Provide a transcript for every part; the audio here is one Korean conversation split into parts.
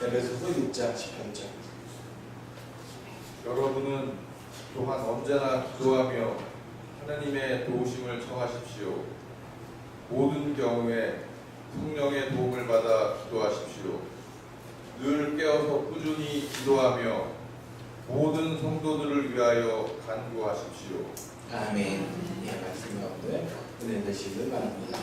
에베소서 6장 18절. 여러분은 또한 언제나 기도하며 하나님의 도우심을 청하십시오. 모든 경우에 성령의 도움을 받아 기도하십시오. 늘 깨어서 꾸준히 기도하며 모든 성도들을 위하여 간구하십시오. 아멘. 예, 말씀 가운데 은혜 되시길 바랍니다.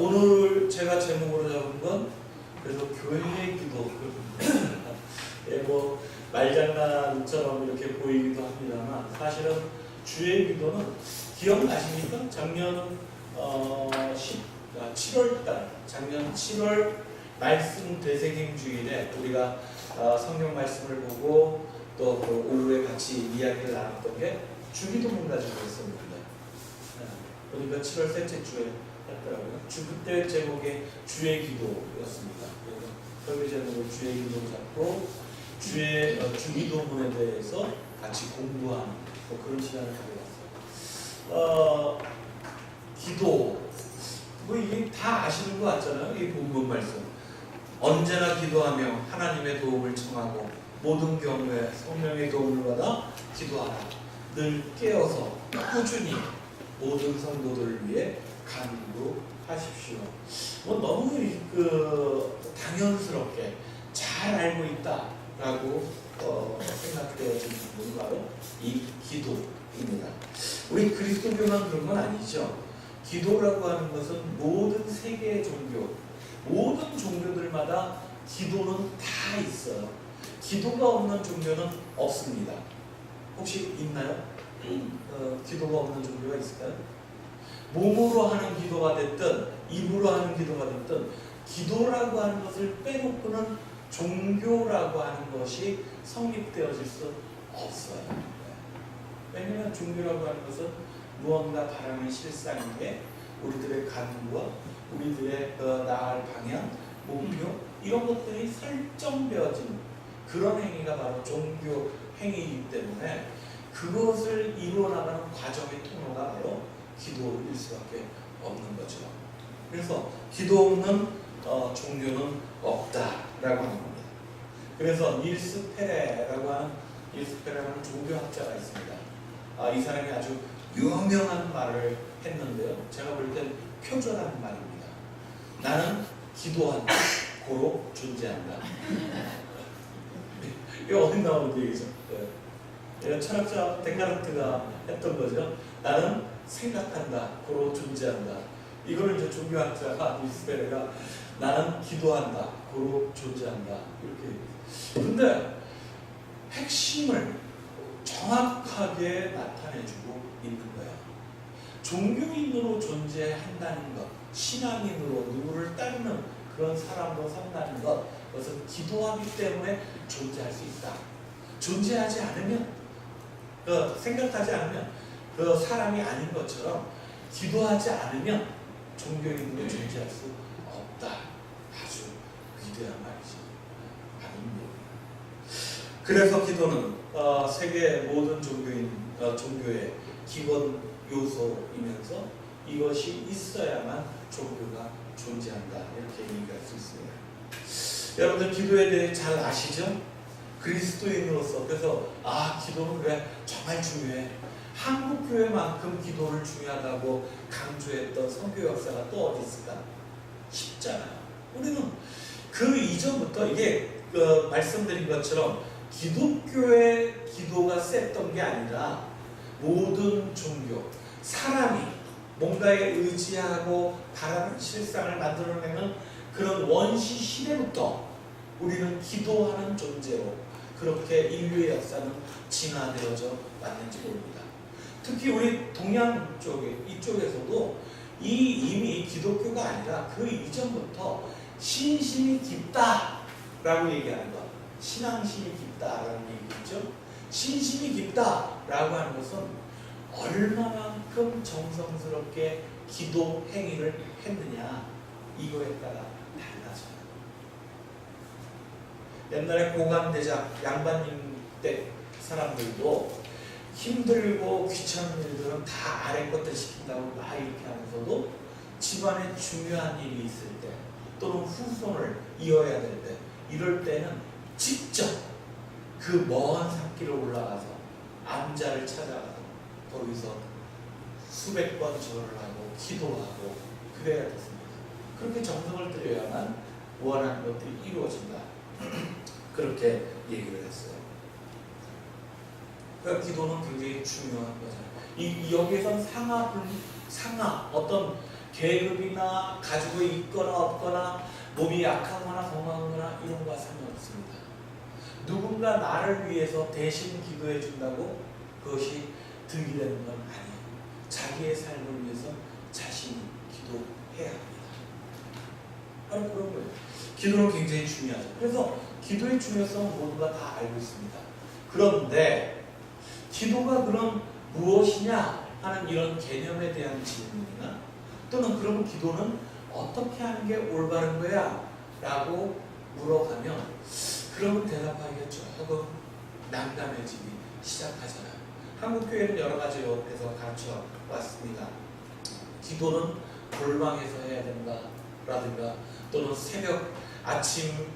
오늘 제가 제목으로 잡은 건 그래서 교회의 기도. 예, 뭐 말장난처럼 이렇게 보이기도 합니다만 사실은 주의 기도는 기억나십니까? 작년 7월달, 작년 7월 말씀 되새김 주일에 우리가 성경 말씀을 보고 또 그 오후에 같이 이야기를 나눴던 게 주기도문 가지고 있습니다. 그러니까 7월 셋째 주에 했더라고요. 그때 제목이 주의 기도였습니다. 그래서 설교 제목을 주의 기도를 잡고 주기도문에 대해서 같이 공부하는 뭐 그런 시간을 가져봤어요. 기도 뭐 이게 다 아시는 것 같잖아요. 이 본문 말씀. 언제나 기도하며 하나님의 도움을 청하고 모든 경우에 성령의 도움을 받아 기도하라. 늘 깨어서 꾸준히 모든 성도들을 위해 간구하십시오. 뭐 너무 당연스럽게 잘 알고 있다라고 생각되어진 부분이 바로 이 기도입니다. 우리 그리스도교만 그런 건 아니죠. 기도라고 하는 것은 모든 세계의 종교, 모든 종교들마다 기도는 다 있어요. 기도가 없는 종교는 없습니다. 혹시 있나요? 기도가 없는 종교가 있을까요? 몸으로 하는 기도가 됐든 입으로 하는 기도가 됐든 기도라고 하는 것을 빼놓고는 종교라고 하는 것이 성립되어질 수 없어요. 왜냐하면 종교라고 하는 것은 무언가 바라는 실상인데 우리들의 가능과 우리들의 나아갈 방향, 목표 이런 것들이 설정되어진 그런 행위가 바로 종교 행위이기 때문에 그것을 이루어 나가는 과정의 통로가 바로 기도일 수밖에 없는 거죠. 그래서 기도 없는 종교는 없다라고 하는 겁니다. 그래서 닐스 페레라는 종교학자가 있습니다. 이 사람이 아주 유명한 말을 했는데요. 제가 볼 땐 표절한 말입니다. 나는 기도한다. 고로 존재한다. 이거 어디 나오는 얘기죠? 철학자 데카르트가 했던 거죠. 나는 생각한다. 고로 존재한다. 이거를 이제 종교학자가 닐스 페레가 나는 기도한다. 고로 존재한다. 이렇게. 근데 핵심을 정확하게 나타내주고 있는 거야. 종교인으로 존재한다는 것, 신앙인으로 누구를 따르는 그런 사람으로 산다는 것, 그것은 기도하기 때문에 존재할 수 있다. 존재하지 않으면, 생각하지 않으면 그 사람이 아닌 것처럼 기도하지 않으면 종교인으로 존재할 수 없다. 아주 위대한 말이죠. 아닙니다. 그래서 기도는 세계 모든 종교의 기본 요소이면서 이것이 있어야만 종교가 존재한다. 이렇게 얘기할 수 있습니다. 여러분들 기도에 대해 잘 아시죠? 그리스도인으로서 그래서 기도는 왜 정말 중요해. 한국 교회만큼 기도를 중요하다고 강조했던 선교 역사가 또 어디 있을까? 쉽잖아요. 우리는 그 이전부터 이게 말씀드린 것처럼 기독교의 기도가 셌던 게 아니라 모든 종교, 사람이 뭔가에 의지하고 바라는 실상을 만들어내는 그런 원시 시대부터 우리는 기도하는 존재로 그렇게 인류의 역사는 진화되어져 왔는지 모릅니다. 특히 우리 동양 쪽에 이쪽에서도 이미 기독교가 아니라 그 이전부터 신심이 깊다라고 얘기하는 것, 신앙심이 깊다라는 얘기죠. 신심이 깊다라고 하는 것은 얼마만큼 정성스럽게 기도 행위를 했느냐 이거에 따라 달라져요. 옛날에 고관대작 양반님 때 사람들도 힘들고 귀찮은 일들은 다 아래 것들 시킨다고 막 이렇게 하면서도 집안에 중요한 일이 있을 때 또는 후손을 이어야 될 때 이럴 때는 직접 그 먼 산길을 올라가서 암자를 찾아가서 거기서 수백 번 절을 하고 기도하고 그래야 됐습니다. 그렇게 정성을 들여야만 원하는 것들이 이루어진다. 그렇게 얘기를 했어요. 그러니까 기도는 굉장히 중요한 거잖아요. 여기에선 상하 어떤 계급이나 가지고 있거나 없거나 몸이 약하거나 건강하거나 이런 거와 상관없습니다. 누군가 나를 위해서 대신 기도해 준다고 그것이 득이 되는 건 아니에요. 자기의 삶을 위해서 자신이 기도해야 합니다. 바로 그런 거예요. 기도는 굉장히 중요하죠. 그래서 기도의 중요성은 모두가 다 알고 있습니다. 그런데 기도가 그럼 무엇이냐 하는 이런 개념에 대한 질문이나 또는 그러면 기도는 어떻게 하는 게 올바른 거야? 라고 물어가면 그러면 대답하기가 조금 난감해지기 시작하잖아요. 한국교회는 여러 가지로 해서 가르쳐 왔습니다. 기도는 골방에서 해야 된다 라든가 또는 새벽 아침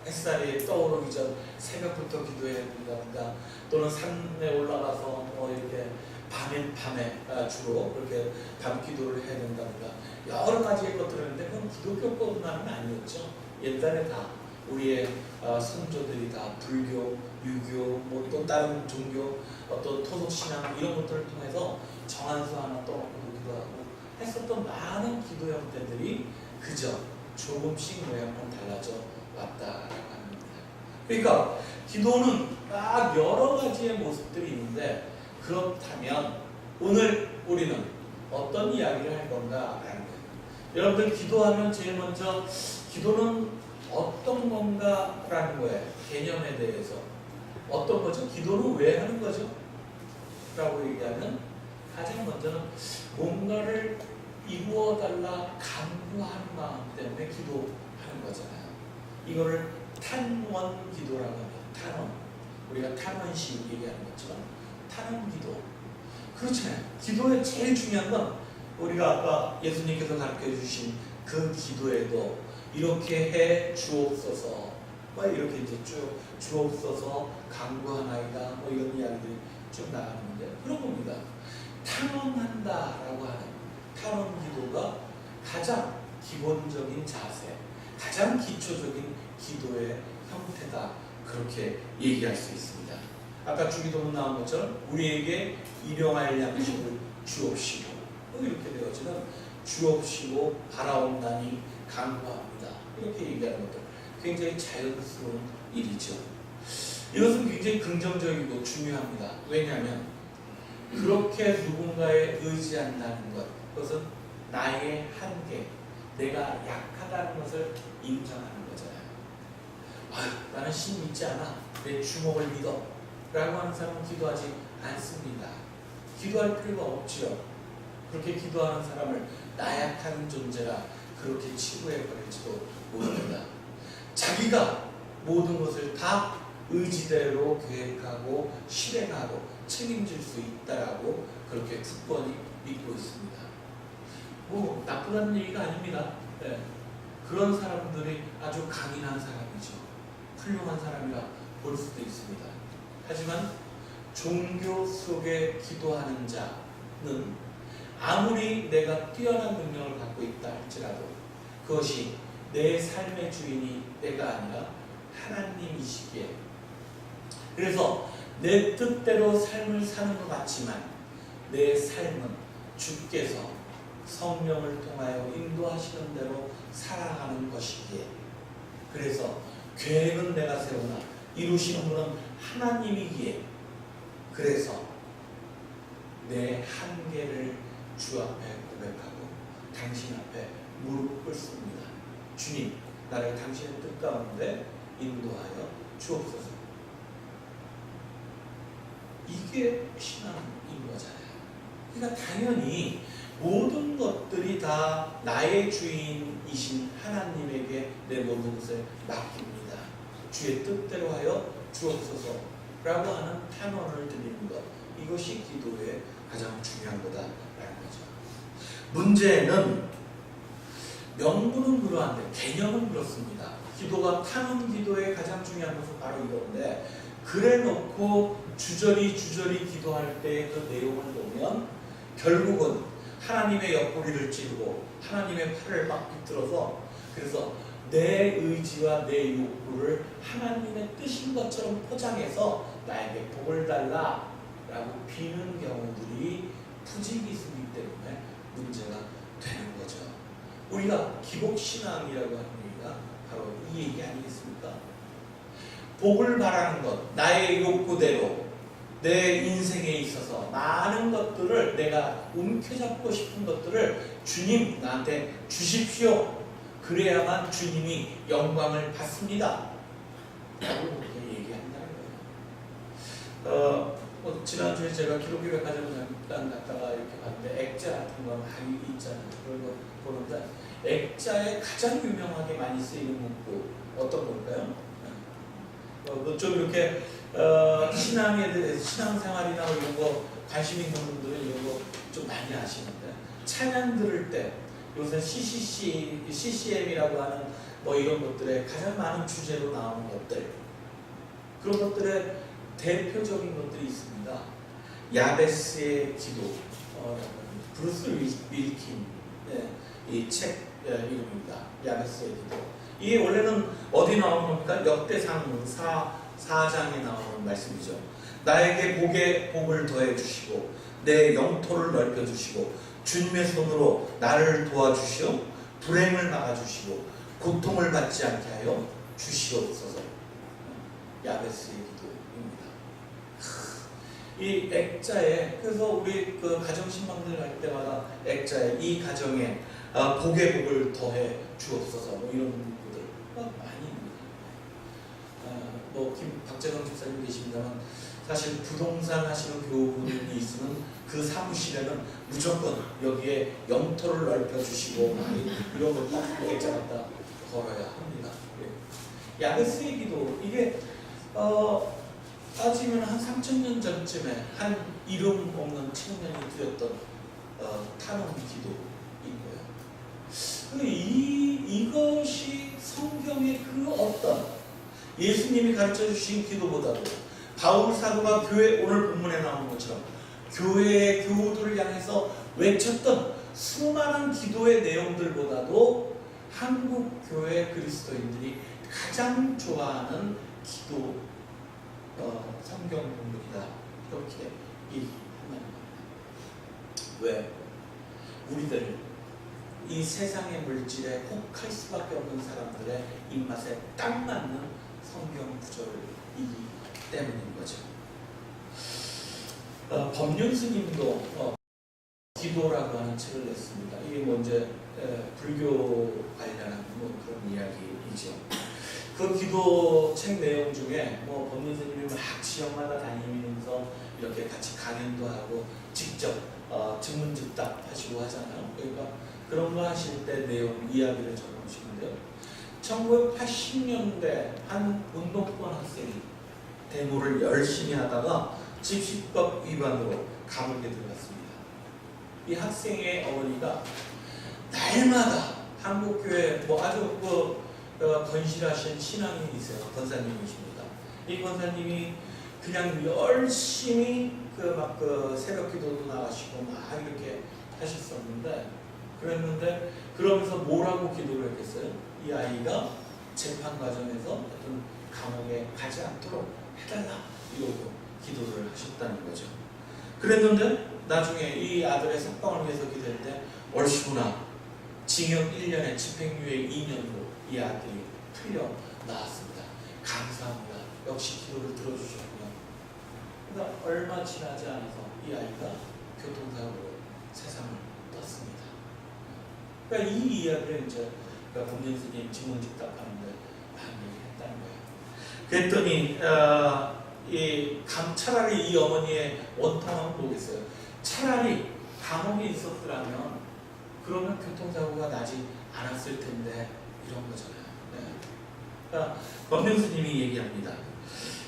햇살이 떠오르기 전 새벽부터 기도해야 된다든가 또는 산에 올라가서 이렇게 밤에 주로 그렇게 밤 기도를 해야 된다든가 여러 가지의 것들을 했는데 그건 기독교법만은 아니었죠. 옛날에 다 우리의 선조들이 다 불교, 유교, 뭐 또 다른 종교, 어떤 토속신앙 이런 것들을 통해서 정한수 하나 떠놓고 기도하고 했었던 많은 기도 형태들이 그저 조금씩 모양만 달라져 왔다라고 하는 겁니다. 그러니까 기도는 딱 여러 가지의 모습들이 있는데 그렇다면 오늘 우리는 어떤 이야기를 할 건가라는 거예요. 여러분들 기도하면 제일 먼저 기도는 어떤 건가라는 거예요. 개념에 대해서 어떤 거죠? 기도는 왜 하는 거죠? 라고 얘기하면 가장 먼저는 뭔가를 이루어달라 간구하는 마음 때문에 기도하는 거잖아요. 이거를 탄원 기도라고 합니다. 탄원. 우리가 탄원식 얘기하는 것처럼 탄원 기도. 그렇잖아요. 기도의 제일 중요한 건 우리가 아까 예수님께서 가르쳐 주신 그 기도에도 이렇게 해 주옵소서, 뭐 이렇게 이제 쭉 주옵소서 간구하나이다, 뭐 이런 이야기들이 쭉 나가는데 그런 겁니다. 탄원한다라고 하는 탄원 기도가 가장 기본적인 자세, 가장 기초적인 기도의 형태다, 그렇게 얘기할 수 있습니다. 아까 주기도문 나온 것처럼 우리에게 일용할 양식을 주옵시고, 이렇게 되어지는 주옵시고 바라온다니 간구합니다, 이렇게 얘기하는 것도 굉장히 자연스러운 일이죠. 이것은 굉장히 긍정적이고 중요합니다. 왜냐하면 그렇게 누군가에 의지한다는 것, 그것은 나의 한계, 내가 약하다는 것을 인정하는 거잖아요. 아유, 나는 신 믿지 않아, 내 주먹을 믿어 라고 하는 사람은 기도하지 않습니다. 기도할 필요가 없지요. 그렇게 기도하는 사람을 나약한 존재라 그렇게 치부해 버릴지도 모릅니다. 자기가 모든 것을 다 의지대로 계획하고 실행하고 책임질 수 있다라고 그렇게 굳건히 믿고 있습니다. 뭐 나쁘다는 얘기가 아닙니다. 네. 그런 사람들이 아주 강인한 사람이죠. 훌륭한 사람이라 볼 수도 있습니다. 하지만 종교 속에 기도하는 자는 아무리 내가 뛰어난 능력을 갖고 있다 할지라도 그것이 내 삶의 주인이 내가 아니라 하나님이시기에, 그래서 내 뜻대로 삶을 사는 것 같지만 내 삶은 주께서 성령을 통하여 인도하시는 대로 살아가는 것이기에, 그래서 계획은 내가 세우나 이루시는 분은 하나님이기에, 그래서 내 한계를 주 앞에 고백하고 당신 앞에 무릎 꿇습니다. 주님, 나를 당신의 뜻 가운데 인도하여 주옵소서. 이게 신앙인 거잖아요. 그러니까 당연히 모든 것들이 다 나의 주인이신 하나님에게 내 모든 것을 맡깁니다. 주의 뜻대로 하여 주옵소서라고 하는 탄원을 드리는 것, 이것이 기도의 가장 중요한 거다라는 거죠. 문제는 명분은 그러한데 개념은 그렇습니다. 기도가 탄원 기도의 가장 중요한 것은 바로 이건데, 그래 놓고 주저리 기도할 때 그 내용을 보면 결국은 하나님의 옆구리를 찌르고 하나님의 팔을 막 비틀어서, 그래서 내 의지와 내 욕구를 하나님의 뜻인 것처럼 포장해서 나에게 복을 달라 라고 비는 경우들이 부지기수이기 때문에 문제가 되는 거죠. 우리가 기복신앙이라고 하는 얘기가 바로 이 얘기 아니겠습니까? 복을 바라는 것, 나의 욕구대로 내 인생에 있어서 많은 것들을, 내가 움켜잡고 싶은 것들을 주님 나한테 주십시오. 그래야만 주님이 영광을 받습니다 라고 그렇게 얘기한다는 거예요. 지난주에 제가 기독교 백화점을 잠깐 갔다가 이렇게 봤는데 액자 같은 거 많이 있잖아요. 그런 거 보는데 액자에 가장 유명하게 많이 쓰이는 문구 어떤 걸까요? 좀 이렇게 신앙에 대해서, 신앙생활이나 이런 거 관심 있는 분들은 이런 거 좀 많이 아시는데, 찬양 들을 때 요새 CCM이라고 하는 뭐 이런 것들에 가장 많은 주제로 나오는 것들, 그런 것들의 대표적인 것들이 있습니다. 야베스의 기도, 브루스 윌킨 이 책 이름입니다. 야베스의 기도. 이게 원래는 어디 나오는 겁니까? 역대상 4장에 나오는 말씀이죠. 나에게 복을 더해 주시고 내 영토를 넓혀 주시고 주님의 손으로 나를 도와주시오. 불행을 막아주시고 고통을 받지 않게 하여 주시옵소서. 야베스의 기도입니다. 이 액자에, 그래서 우리 그 가정신방들 할 때마다 액자에 이 가정에 복의 복을 더해 주옵소서, 뭐 이런 문구들 많이 있습니다. 뭐 박재성 집사님 계십니다만 사실 부동산 하시는 교우분이 있으면 그 사무실에는 무조건 여기에 영토를 넓혀주시고 이런 거딱 글자 갖다 걸어야 합니다. 야베스의 기도, 이게 따지면 한 3000년 전쯤에 한 이름 없는 청년이 드렸던 탄원 기도인 거예요. 이것이 성경의 그 어떤 예수님이 가르쳐 주신 기도보다도 바울 사도가 교회, 오늘 본문에 나온 것처럼 교회의 교우들을 향해서 외쳤던 수많은 기도의 내용들보다도 한국 교회 그리스도인들이 가장 좋아하는 기도 성경 본문이다, 이렇게 얘기하는 겁니다. 왜? 우리들 이 세상의 물질에 혹할 수밖에 없는 사람들의 입맛에 딱 맞는 성경 구절이기 때문인 거죠. 법륜 스님도 기도라고 하는 책을 냈습니다. 이게 먼저 불교 관련한 그런 이야기이죠. 그 기도 책 내용 중에 법륜 스님이 막 지역마다 다니면서 이렇게 같이 강연도 하고 직접 증문즉답 하시고 하잖아요. 그러니까 그런 거 하실 때 내용 이야기를 적어주시는데요. 1980년대 한 운동권 학생이 데모를 열심히 하다가 집시법 위반으로 감옥에 들어갔습니다. 이 학생의 어머니가 날마다 한국교회 아주 건실하신 신앙인이세요. 권사님이십니다. 이 권사님이 그냥 열심히 새벽 기도도 나가시고 막 이렇게 하셨었는데, 그러면서 뭐라고 기도를 했겠어요? 이 아이가 재판 과정에서 어떤 감옥에 가지 않도록 해달라, 이러고 기도를 하셨다는 거죠. 그랬는데 나중에 이 아들의 석방을 위해서 기도할 때 얼씨구나, 징역 1년에 집행유예 2년으로 이 아들이 풀려 나왔습니다. 감사합니다. 역시 기도를 들어주셨고요. 그러니까 얼마 지나지 않아서 이 아이가 교통사고로 세상을 떴습니다. 그러니까 이 이야기를 이제 법륜 스님 증문즉답하는데 많이 얘기했다는 거예요. 그랬더니 차라리 이 어머니의 원통함을 보겠어요. 차라리 감옥에 있었더라면 그러면 교통사고가 나지 않았을 텐데, 이런 거잖아요. 네. 그러니까 법륜 스님이 얘기합니다.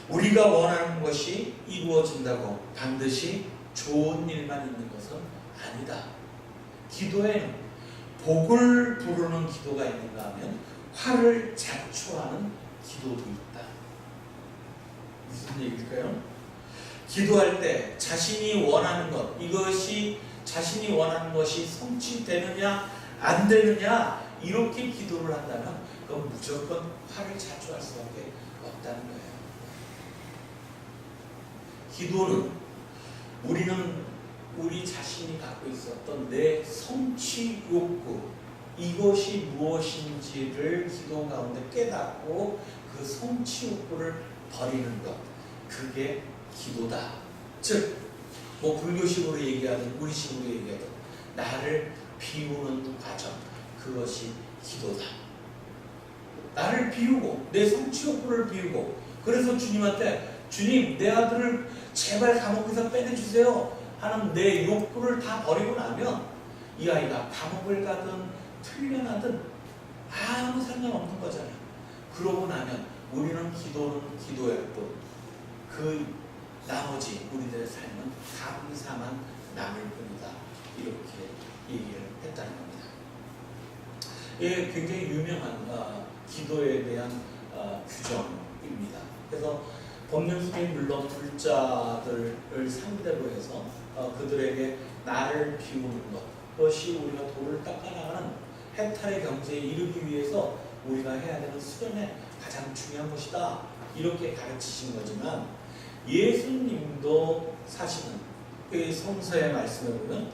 우리가 원하는 것이 이루어진다고 반드시 좋은 일만 있는 것은 아니다. 기도에는 복을 부르는 기도가 있는가 하면 화를 자초하는 기도도 있다. 무슨 얘기일까요? 기도할 때 자신이 원하는 것, 자신이 원하는 것이 성취되느냐 안 되느냐 이렇게 기도를 한다면 그건 무조건 화를 자초할 수밖에 없다는 거예요. 기도는 우리 자신이 갖고 있었던 내 성취 욕구, 이것이 무엇인지를 기도 가운데 깨닫고 그 성취 욕구를 버리는 것, 그게 기도다. 즉, 불교식으로 얘기하든 우리식으로 얘기하든 나를 비우는 과정, 그것이 기도다. 나를 비우고 내 성취 욕구를 비우고, 그래서 주님한테 주님, 내 아들을 제발 감옥에서 빼내주세요 하는 내 욕구를 다 버리고 나면 이 아이가 감옥을 가든 풀려나든 아무 상관없는 거잖아요. 그러고 나면 우리는 기도는 기도일 뿐, 그 나머지 우리들의 삶은 감사만 남을 뿐이다, 이렇게 얘기를 했다는 겁니다. 이게 굉장히 유명한 기도에 대한 규정입니다. 그래서 법륜 스님 물론 불자들을 상대로 해서 그들에게 나를 비우는 것, 그것이 우리가 도를 닦아나가는 해탈의 경지에 이르기 위해서 우리가 해야 되는 수련의 가장 중요한 것이다, 이렇게 가르치신 거지만, 예수님도 사실은 그 성서의 말씀에 보면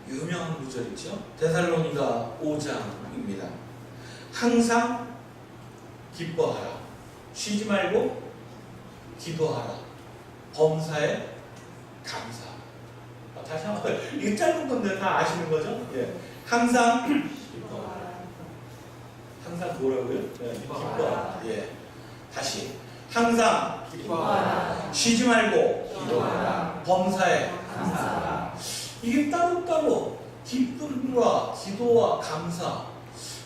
유명한 구절이죠. 데살로니가 5장입니다. 항상 기뻐하라, 쉬지 말고 기도하라, 범사에 감사하라. 다시 한번, 이게 짧은 건데 다 아시는 거죠? 예. 항상 기뻐하라. 항상 뭐라고요? 예. 기뻐하라. 예. 다시 항상 기뻐하라. 쉬지 말고 기도하라. 범사에 감사하라. 이게 따로따로 기쁨과 기도와 감사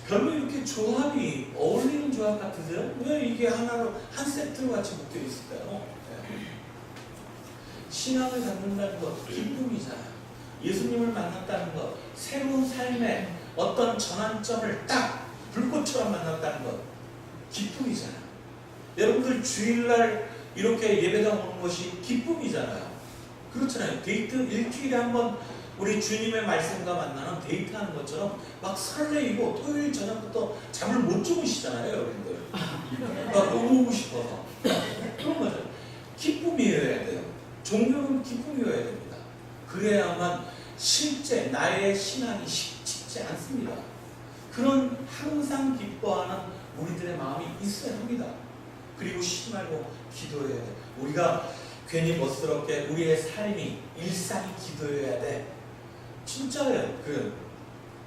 별로 이렇게 조합이 어울리는 조합 같으세요? 왜 이게 하나로 한 세트로 같이 묶여 있을까요? 네. 신앙을 갖는다는 것 기쁨이잖아요. 예수님을 만났다는 것, 새로운 삶의 어떤 전환점을 딱 불꽃처럼 만났다는 것 기쁨이잖아요. 여러분들 주일날 이렇게 예배당 오는 것이 기쁨이잖아요. 그렇잖아요. 데이트 일주일에 한번 우리 주님의 말씀과 만나는 데이트하는 것처럼 막 설레이고 토요일 저녁부터 잠을 못 주무시잖아요, 여러분들. 막 오고 싶어서. 그런 거죠. 기쁨이어야 돼요. 종교는 기쁨이어야 됩니다. 그래야만 실제 나의 신앙이 쉽지 않습니다. 그런 항상 기뻐하는 우리들의 마음이 있어야 합니다. 그리고 쉬지 말고 기도해야 돼. 우리가 괜히 멋스럽게 우리의 삶이 일상이 기도해야 돼. 진짜예요.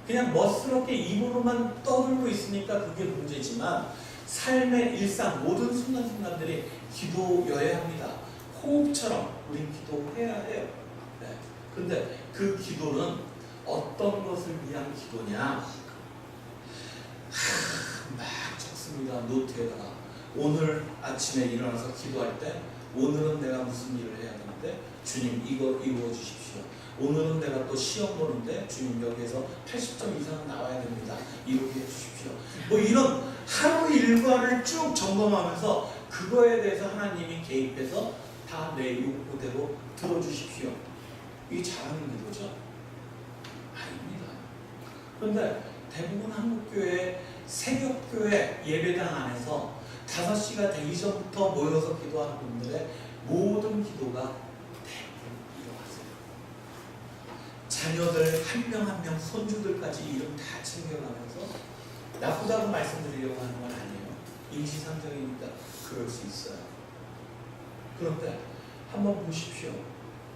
그냥 멋스럽게 입으로만 떠들고 있으니까 그게 문제지만 삶의 일상 모든 순간순간들이 기도여야 합니다. 호흡처럼 우린 기도해야 해요. 네. 그런데 그 기도는 어떤 것을 위한 기도냐? 막 적습니다. 노트에다가 오늘 아침에 일어나서 기도할 때 오늘은 내가 무슨 일을 해야 되는데 주님 이거 이루어 주십시오. 오늘은 내가 또 시험 보는데 주님 여기에서 80점 이상은 나와야 됩니다. 이렇게 해주십시오. 뭐 이런 하루 일과를 쭉 점검하면서 그거에 대해서 하나님이 개입해서 다 내 욕구대로 들어주십시오. 이게 잘하는 기도죠? 아닙니다. 그런데 대부분 한국교회 새벽교회 예배당 안에서 5시가 되기 전부터 모여서 기도하는 분들의 모든 기도가 대부분 이루어졌어요. 자녀들 한 명 한 명 손주들까지 이름 다 챙겨가면서 나쁘다고 말씀드리려고 하는 건 아니에요. 임시상정이니까 그럴 수 있어요. 그런데 한번 보십시오.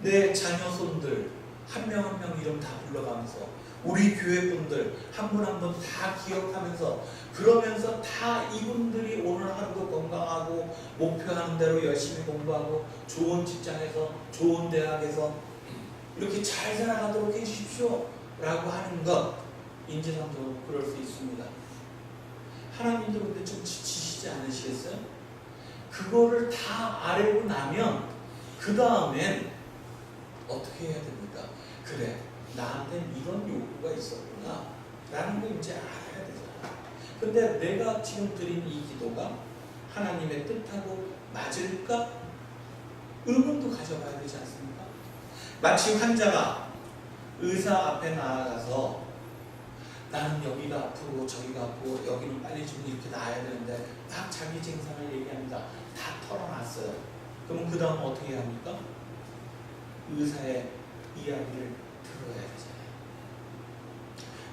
내 자녀 손들 한 명 한 명 이름 다 불러가면서 우리 교회 분들 한 분 한 분 다 기억하면서 그러면서 다 이분들이 오늘 하루도 건강하고 목표하는 대로 열심히 공부하고 좋은 직장에서 좋은 대학에서 이렇게 잘 살아가도록 해주십시오 라고 하는 것 인지상정으로 그럴 수 있습니다. 하나님도 근데 좀 지치시지 않으시겠어요? 그거를 다 알고 나면 그 다음엔 어떻게 해야 됩니까? 그래, 나한테는 이런 요구가 있었구나 라는 걸 이제 알아야 되잖아. 근데 내가 지금 드린 이 기도가 하나님의 뜻하고 맞을까? 의문도 가져봐야 되지 않습니까? 마치 환자가 의사 앞에 나아가서 나는 여기가 아프고 저기가 아프고 여기는 빨리 좀 이렇게 나아야 되는데 막 자기 증상을 얘기합니다. 다 털어놨어요. 그럼 그 다음 어떻게 해야 합니까? 의사의 이야기를 들어야 되잖아요.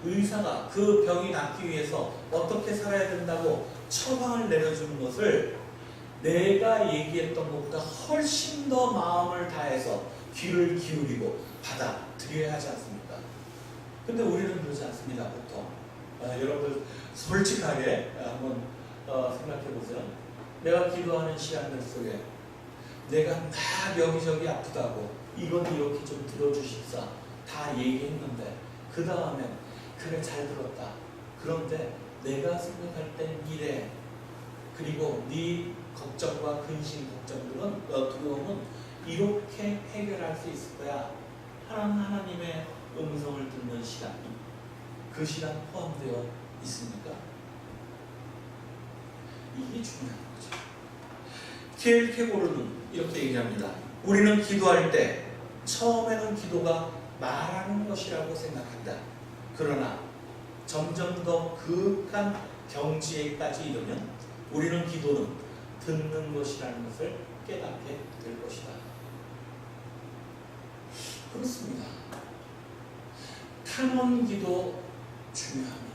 의사가 그 병이 낫기 위해서 어떻게 살아야 된다고 처방을 내려주는 것을 내가 얘기했던 것보다 훨씬 더 마음을 다해서 귀를 기울이고 받아들여야 하지 않습니까? 근데 우리는 그러지 않습니다. 보통 여러분들 솔직하게 한번 생각해 보세요. 내가 기도하는 시간들 속에 내가 막 여기저기 아프다고 이건 이렇게 좀 들어주십사 다 얘기했는데 그 다음에 그래 잘 들었다. 그런데 내가 생각할 땐 이래. 그리고 네 걱정과 근심 걱정들은 두려움은 이렇게 해결할 수 있을 거야. 하나님의 음성을 듣는 시간, 그 시간 포함되어 있습니까? 이게 중요한 거죠. 킬케고르는 이렇게 얘기합니다. 우리는 기도할 때 처음에는 기도가 말하는 것이라고 생각한다. 그러나 점점 더 극한 경지에까지 이르면 우리는 기도는 듣는 것이라는 것을 깨닫게 될 것이다. 그렇습니다. 탄원 기도 중요합니다.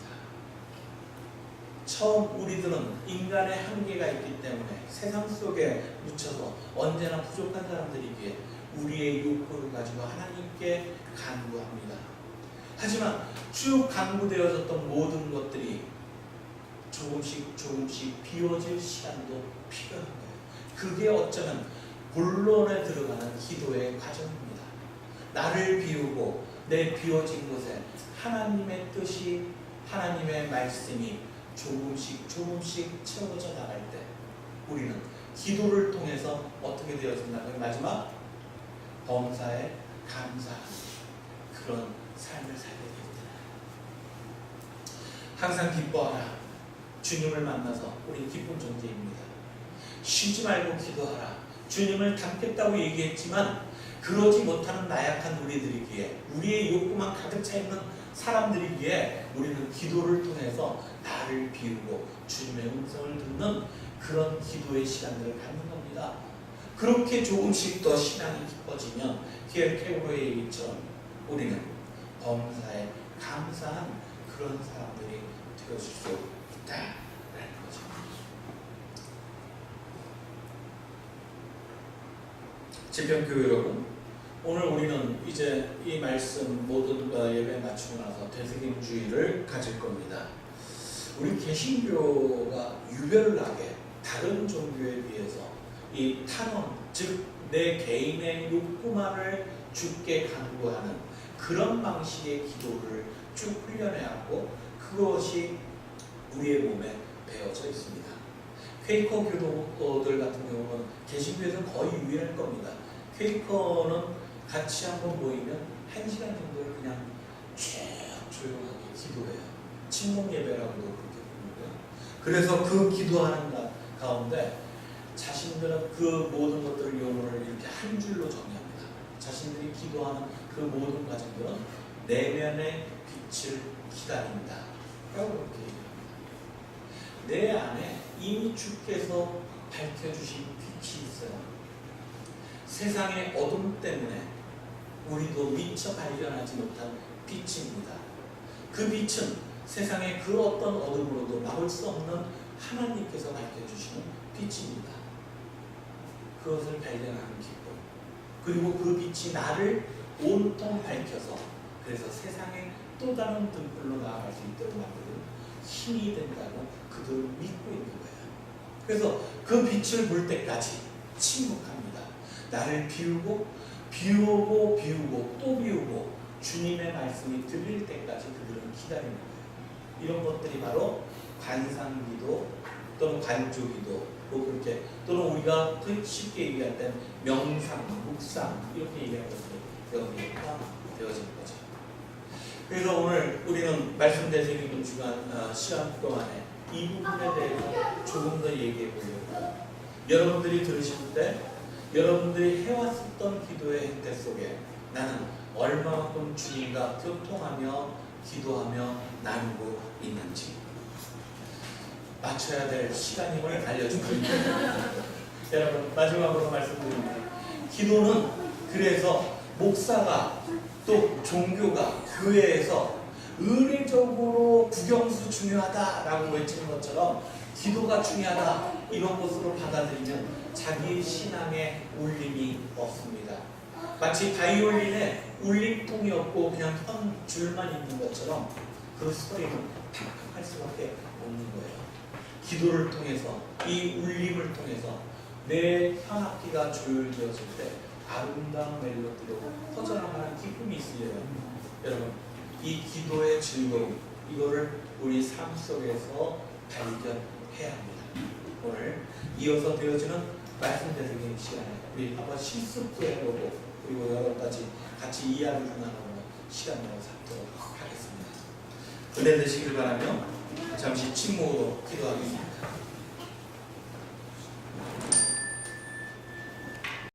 처음 우리들은 인간의 한계가 있기 때문에 세상 속에 묻혀서 언제나 부족한 사람들이기에 우리의 욕구를 가지고 하나님께 간구합니다. 하지만 쭉 간구되어졌던 모든 것들이 조금씩 비워질 시간도 필요한 거예요. 그게 어쩌면 본론에 들어가는 기도의 과정입니다. 나를 비우고 내 비워진 곳에 하나님의 뜻이, 하나님의 말씀이 조금씩 채워져 나갈 때 우리는 기도를 통해서 어떻게 되어진다면 마지막 범사에 감사하는 그런 삶을 살게 됩니다. 항상 기뻐하라. 주님을 만나서 우리 기쁜 존재입니다. 쉬지 말고 기도하라. 주님을 닮겠다고 얘기했지만 그러지 못하는 나약한 우리들이기에, 우리의 욕구만 가득 차 있는 사람들이기에 우리는 기도를 통해서 나를 비우고 주님의 음성을 듣는 그런 기도의 시간들을 갖는 겁니다. 그렇게 조금씩 더 신앙이 깊어지면 케브로의 얘기처럼 우리는 범사에 감사한 그런 사람들이 되어질 수 있다라는 거죠. 집현교회 여러분, 오늘 우리는 이제 이 말씀 모든 예배 마치고 나서 되새김주의를 가질 겁니다. 우리 개신교가 유별나게 다른 종교에 비해서 이 탄원, 즉 내 개인의 욕구만을 주께 간구하는 그런 방식의 기도를 쭉 훈련해왔고 그것이 우리의 몸에 배어져 있습니다. 퀘이커 교도들 같은 경우는 개신교에서는 거의 유일할 겁니다. 퀘이커는 같이 한번 모이면 1시간 정도를 그냥 쭉 조용하게 기도해요. 침묵 예배라고도 그렇게 부르고요. 그래서 그 기도하는 가운데 자신들은 그 모든 것들을 용어를 이렇게 한 줄로 정의합니다. 자신들이 기도하는 그 모든 과정들은 내면의 빛을 기다린다 라고 그렇게 얘기합니다. 내 안에 이미 주께서 밝혀주신 빛이 있어요. 세상의 어둠 때문에 우리도 미처 발견하지 못한 빛입니다. 그 빛은 세상의 그 어떤 어둠으로도 막을 수 없는 하나님께서 밝혀주시는 빛입니다. 그것을 발견하는 기쁨, 그리고 그 빛이 나를 온통 밝혀서 그래서 세상에 또 다른 등불로 나아갈 수 있도록 만드는 힘이 된다고 그들은 믿고 있는 거예요. 그래서 그 빛을 볼 때까지 침묵합니다. 나를 비우고 또 비우고 주님의 말씀이 들릴 때까지 그들은 기다리는 거예요. 이런 것들이 바로 관상기도 또는 관조기도, 뭐 그렇게, 또는 우리가 쉽게 얘기할 때 명상, 묵상 이렇게 얘기하는 것들이 여기에 포함되어진 거죠. 그래서 오늘 우리는 말씀 되새기는 시간 동안에 이 부분에 대해서 조금 더 얘기해 보려고, 여러분들이 들으실 때 여러분들이 해왔었던 기도의 행태 속에 나는 얼마만큼 주님과 교통하며 기도하며 나누고 있는지 맞춰야 될 시간임을 알려주십니다. 여러분, 마지막으로 말씀드립니다. 기도는 그래서 목사가 또 종교가 교회에서 의례적으로 국영수 중요하다라고 외치는 것처럼 기도가 중요하다 이런 것으로 받아들이면 자기 신앙에 울림이 없습니다. 마치 바이올린에 울림통이 없고 그냥 현 줄만 있는 것처럼 그 소리는 탁탁할 수밖에 없는 거예요. 기도를 통해서, 이 울림을 통해서 내 현악기가 조율되어질 때 아름다운 멜로디로 퍼져나가는 기쁨이 있으려면 여러분, 이 기도의 즐거움, 이거를 우리 삶 속에서 발견해야 합니다. 오늘 이어서 되어지는 말씀 되새기는 시간에 우리 한번 실습도 해보고 그리고 여러 가지 같이 이야기를 나누는 시간을 갖도록 하겠습니다. 은혜 되시길 바라며 잠시 침묵으로 기도하겠습니다.